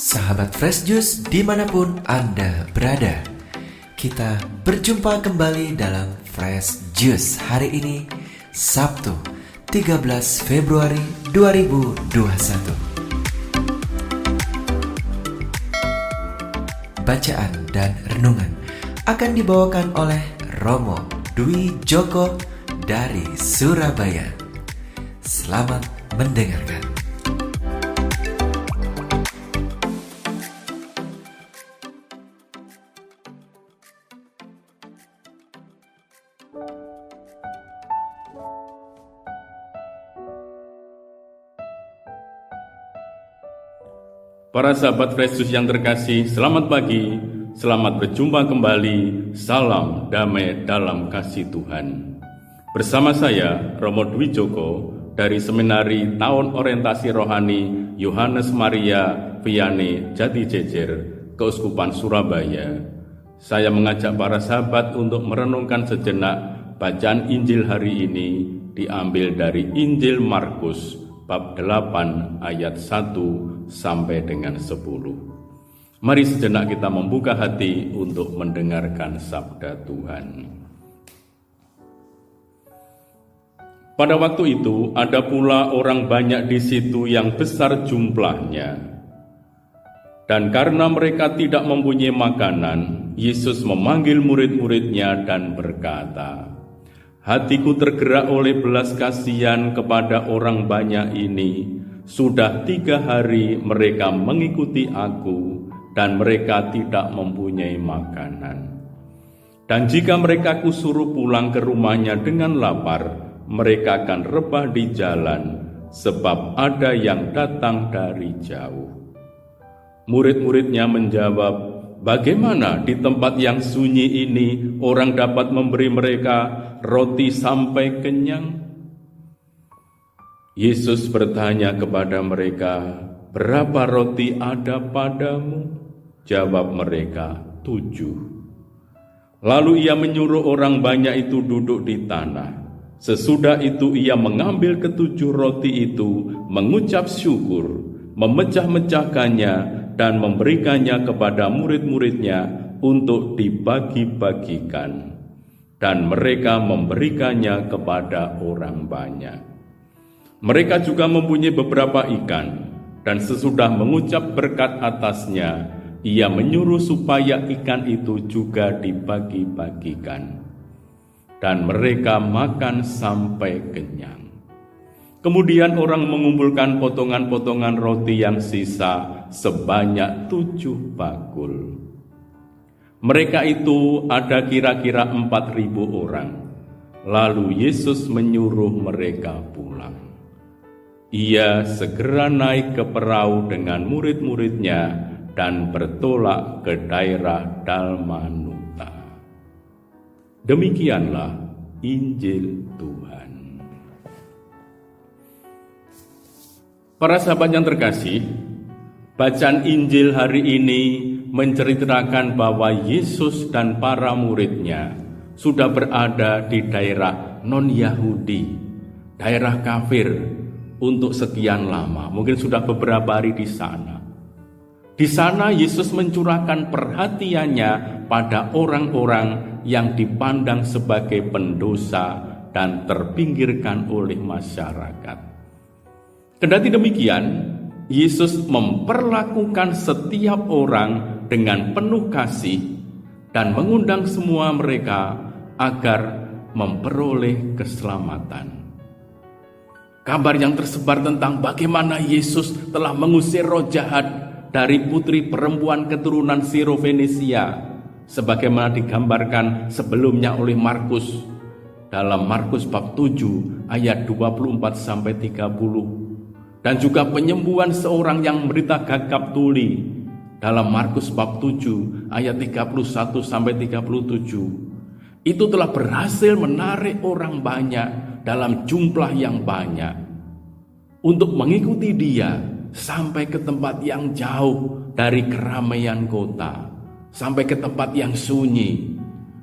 Sahabat Fresh Juice dimanapun Anda berada, kita berjumpa kembali dalam Fresh Juice hari ini, Sabtu 13 Februari 2021. Bacaan dan renungan akan dibawakan oleh Romo Dwi Joko dari Surabaya. Selamat mendengarkan. Para sahabat Fresh Juice yang terkasih, selamat pagi, selamat berjumpa kembali, salam damai dalam kasih Tuhan. Bersama saya, Romo Dwi Joko, dari Seminari Tahun Orientasi Rohani Yohanes Maria Vianney Jati Jejer, Keuskupan Surabaya. Saya mengajak para sahabat untuk merenungkan sejenak bacaan Injil hari ini diambil dari Injil Markus, bab 8 ayat 1 sampai dengan 10. Mari sejenak kita membuka hati untuk mendengarkan sabda Tuhan. Pada waktu itu ada pula orang banyak di situ yang besar jumlahnya. Dan karena mereka tidak mempunyai makanan, Yesus memanggil murid-muridnya dan berkata, "Hatiku tergerak oleh belas kasihan kepada orang banyak ini. Sudah 3 hari mereka mengikuti aku, dan mereka tidak mempunyai makanan. Dan jika mereka kusuruh pulang ke rumahnya dengan lapar, mereka akan rebah di jalan, sebab ada yang datang dari jauh." Murid-muridnya menjawab, "Bagaimana di tempat yang sunyi ini orang dapat memberi mereka roti sampai kenyang?" Yesus bertanya kepada mereka, "Berapa roti ada padamu?" Jawab mereka, 7. Lalu ia menyuruh orang banyak itu duduk di tanah. Sesudah itu ia mengambil ke-7 roti itu, mengucap syukur, memecah-mecahkannya, dan memberikannya kepada murid-muridnya untuk dibagi-bagikan. Dan mereka memberikannya kepada orang banyak. Mereka juga mempunyai beberapa ikan, dan sesudah mengucap berkat atasnya, ia menyuruh supaya ikan itu juga dibagi-bagikan. Dan mereka makan sampai kenyang. Kemudian orang mengumpulkan potongan-potongan roti yang sisa sebanyak 7 bakul. Mereka itu ada kira-kira 4.000 orang. Lalu Yesus menyuruh mereka pulang. Ia segera naik ke perahu dengan murid-muridnya dan bertolak ke daerah Dalmanuta. Demikianlah Injil Tuhan. Para sahabat yang terkasih, bacaan Injil hari ini menceritakan bahwa Yesus dan para muridnya sudah berada di daerah non-Yahudi, daerah kafir, untuk sekian lama, mungkin sudah beberapa hari di sana. Di sana Yesus mencurahkan perhatiannya pada orang-orang yang dipandang sebagai pendosa dan terpinggirkan oleh masyarakat. Kendati demikian, Yesus memperlakukan setiap orang dengan penuh kasih dan mengundang semua mereka agar memperoleh keselamatan. Kabar yang tersebar tentang bagaimana Yesus telah mengusir roh jahat dari putri perempuan keturunan Sirofenisia, sebagaimana digambarkan sebelumnya oleh Markus dalam Markus bab 7 ayat 24-30, dan juga penyembuhan seorang yang menderita gagap tuli dalam Markus bab 7 ayat 31-37. Itu telah berhasil menarik orang banyak dalam jumlah yang banyak untuk mengikuti dia sampai ke tempat yang jauh dari keramaian kota, sampai ke tempat yang sunyi,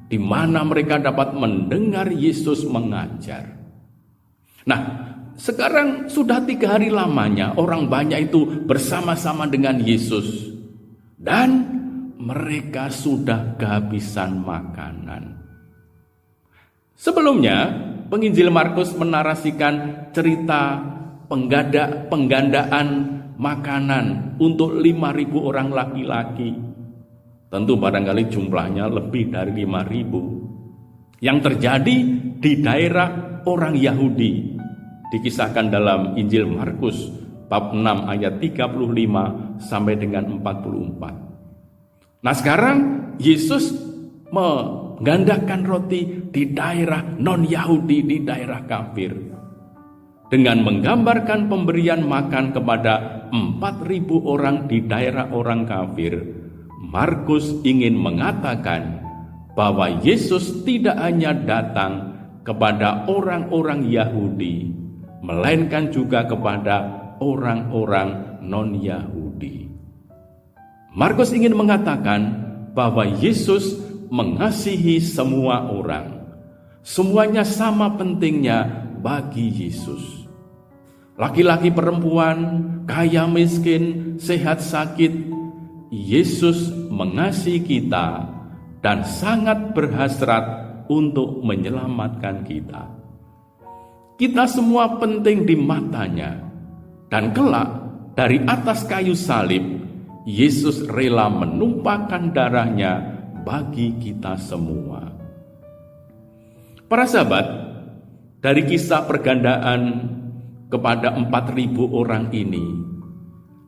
di mana mereka dapat mendengar Yesus mengajar. Nah, sekarang sudah 3 hari lamanya orang banyak itu bersama-sama dengan Yesus. Dan mereka sudah kehabisan makanan. Sebelumnya, penginjil Markus menarasikan cerita penggandaan makanan untuk 5.000 orang laki-laki. Tentu barangkali jumlahnya lebih dari 5.000. Yang terjadi di daerah orang Yahudi. Dikisahkan dalam Injil Markus bab 6 ayat 35 sampai dengan 44. Nah, sekarang Yesus menggandakan roti di daerah non-Yahudi, di daerah kafir. Dengan menggambarkan pemberian makan kepada 4.000 orang di daerah orang kafir, Markus ingin mengatakan bahwa Yesus tidak hanya datang kepada orang-orang Yahudi, melainkan juga kepada orang-orang non-Yahudi. Markus ingin mengatakan bahwa Yesus mengasihi semua orang. Semuanya sama pentingnya bagi Yesus. Laki-laki, perempuan, kaya miskin, sehat sakit, Yesus mengasihi kita dan sangat berhasrat untuk menyelamatkan kita. Kita semua penting di matanya. Dan kelak dari atas kayu salib, Yesus rela menumpahkan darahnya bagi kita semua. Para sahabat, dari kisah pergandaan kepada 4.000 orang ini,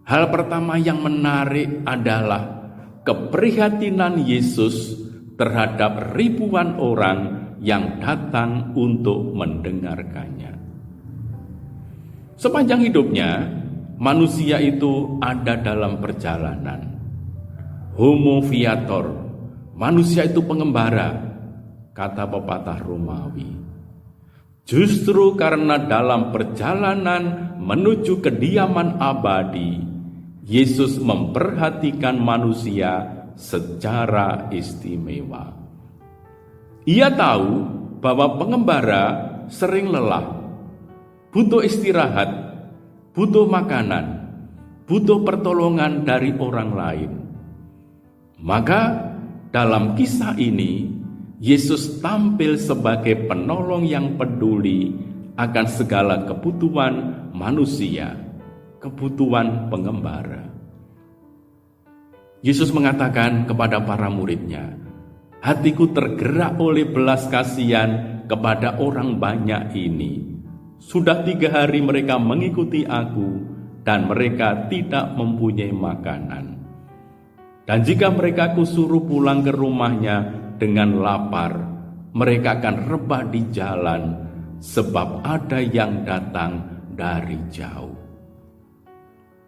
hal pertama yang menarik adalah keprihatinan Yesus terhadap ribuan orang yang datang untuk mendengarkannya. Sepanjang hidupnya, manusia itu ada dalam perjalanan. Homo viator, manusia itu pengembara, kata pepatah Romawi. Justru karena dalam perjalanan menuju kediaman abadi, Yesus memperhatikan manusia secara istimewa. Ia tahu bahwa pengembara sering lelah, butuh istirahat, butuh makanan, butuh pertolongan dari orang lain. Maka dalam kisah ini, Yesus tampil sebagai penolong yang peduli akan segala kebutuhan manusia, kebutuhan pengembara. Yesus mengatakan kepada para muridnya, "Hatiku tergerak oleh belas kasihan kepada orang banyak ini. Sudah 3 hari mereka mengikuti aku dan mereka tidak mempunyai makanan. Dan jika mereka kusuruh pulang ke rumahnya dengan lapar, mereka akan rebah di jalan sebab ada yang datang dari jauh."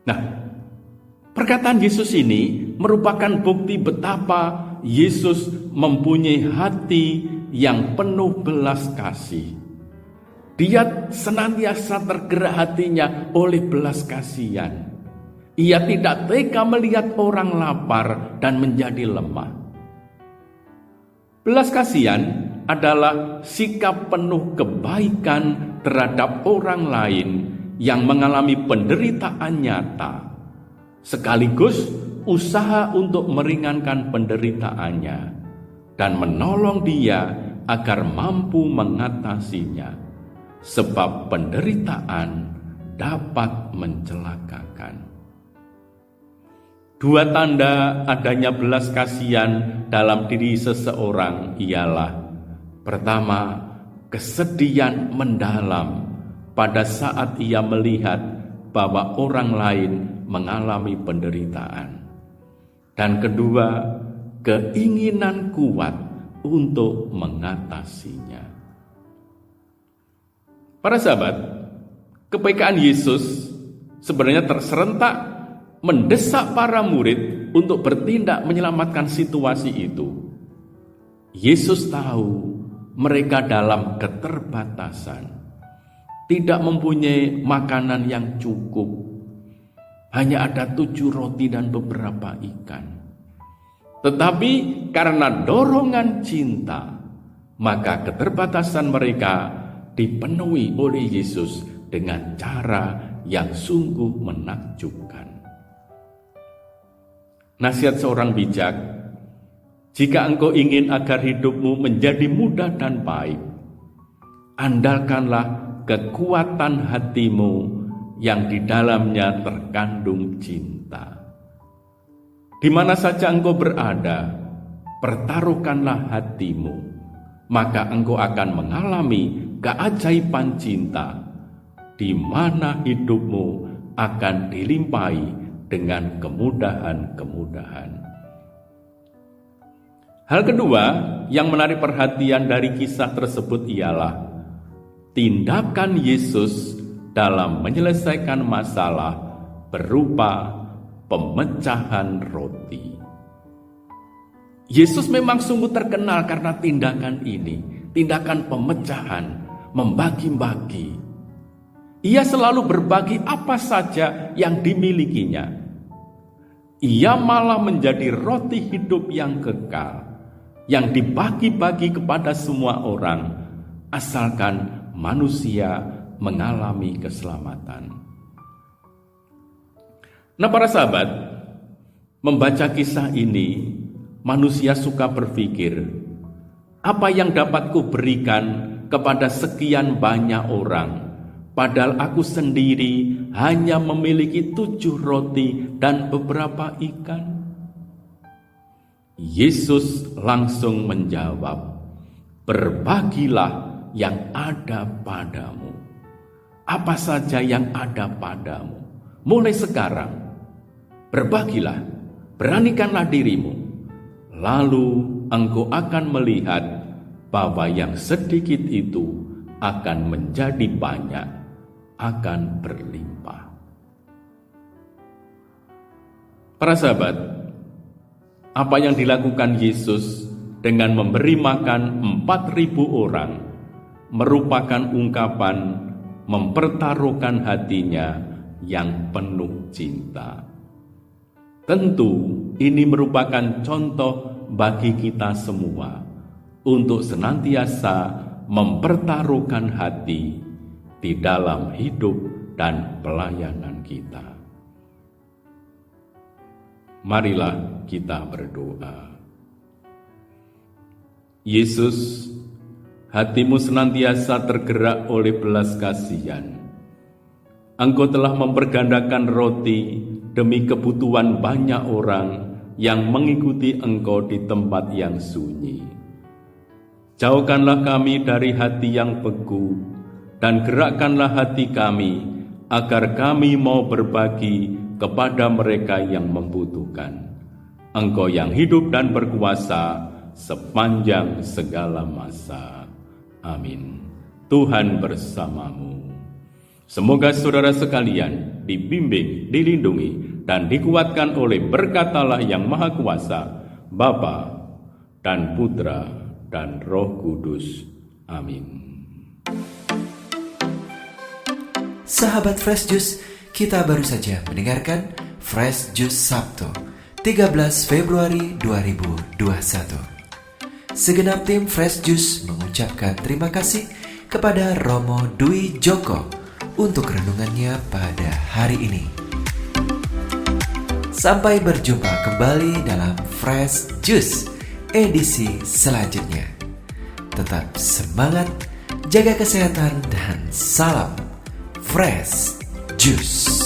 Nah, perkataan Yesus ini merupakan bukti betapa Yesus mempunyai hati yang penuh belas kasih. Dia senantiasa tergerak hatinya oleh belas kasihan. Ia tidak tega melihat orang lapar dan menjadi lemah. Belas kasihan adalah sikap penuh kebaikan terhadap orang lain yang mengalami penderitaan nyata, sekaligus usaha untuk meringankan penderitaannya dan menolong dia agar mampu mengatasinya. Sebab penderitaan dapat mencelakakan. 2 tanda adanya belas kasihan dalam diri seseorang ialah: pertama, kesedihan mendalam pada saat ia melihat bahwa orang lain mengalami penderitaan. Dan kedua, keinginan kuat untuk mengatasinya. Para sahabat, kepekaan Yesus sebenarnya terserentak mendesak para murid untuk bertindak menyelamatkan situasi itu. Yesus tahu mereka dalam keterbatasan, tidak mempunyai makanan yang cukup, hanya ada 7 roti dan beberapa ikan. Tetapi karena dorongan cinta, maka keterbatasan mereka dipenuhi oleh Yesus dengan cara yang sungguh menakjubkan. Nasihat seorang bijak, jika engkau ingin agar hidupmu menjadi mudah dan baik, andalkanlah kekuatan hatimu yang di dalamnya terkandung cinta. Di mana saja engkau berada, pertaruhkanlah hatimu, maka engkau akan mengalami keajaiban cinta, di mana hidupmu akan dilimpahi dengan kemudahan-kemudahan. Hal kedua yang menarik perhatian dari kisah tersebut ialah tindakan Yesus dalam menyelesaikan masalah berupa pemecahan roti. Yesus memang sungguh terkenal karena tindakan ini, tindakan pemecahan, membagi-bagi. Ia selalu berbagi apa saja yang dimilikinya. Ia malah menjadi roti hidup yang kekal, yang dibagi-bagi kepada semua orang, asalkan manusia mengalami keselamatan. Nah, para sahabat, membaca kisah ini, manusia suka berpikir, apa yang dapat kuberikan kepada sekian banyak orang, padahal aku sendiri hanya memiliki 7 roti dan beberapa ikan? Yesus langsung menjawab, berbagilah yang ada padamu. Apa saja yang ada padamu, mulai sekarang, berbagilah, beranikanlah dirimu. Lalu engkau akan melihat bahwa yang sedikit itu akan menjadi banyak, akan berlimpah. Para sahabat, apa yang dilakukan Yesus dengan memberi makan 4.000 orang merupakan ungkapan mempertaruhkan hatinya yang penuh cinta. Tentu ini merupakan contoh bagi kita semua untuk senantiasa mempertaruhkan hati di dalam hidup dan pelayanan kita. Marilah kita berdoa. Yesus, hatimu senantiasa tergerak oleh belas kasihan. Engkau telah mempergandakan roti demi kebutuhan banyak orang yang mengikuti Engkau di tempat yang sunyi. Jauhkanlah kami dari hati yang beku, dan gerakkanlah hati kami agar kami mau berbagi kepada mereka yang membutuhkan. Engkau yang hidup dan berkuasa sepanjang segala masa. Amin. Tuhan bersamamu. Semoga saudara sekalian dibimbing, dilindungi, dan dikuatkan oleh berkat Allah yang Maha Kuasa, Bapa dan Putra dan Roh Kudus. Amin. Sahabat Fresh Juice, kita baru saja mendengarkan Fresh Juice Sabtu, 13 Februari 2021. Segenap tim Fresh Juice mengucapkan terima kasih kepada Romo Dwi Joko untuk renungannya pada hari ini. Sampai berjumpa kembali dalam Fresh Juice edisi selanjutnya. Tetap semangat, jaga kesehatan, dan salam Fresh Juice.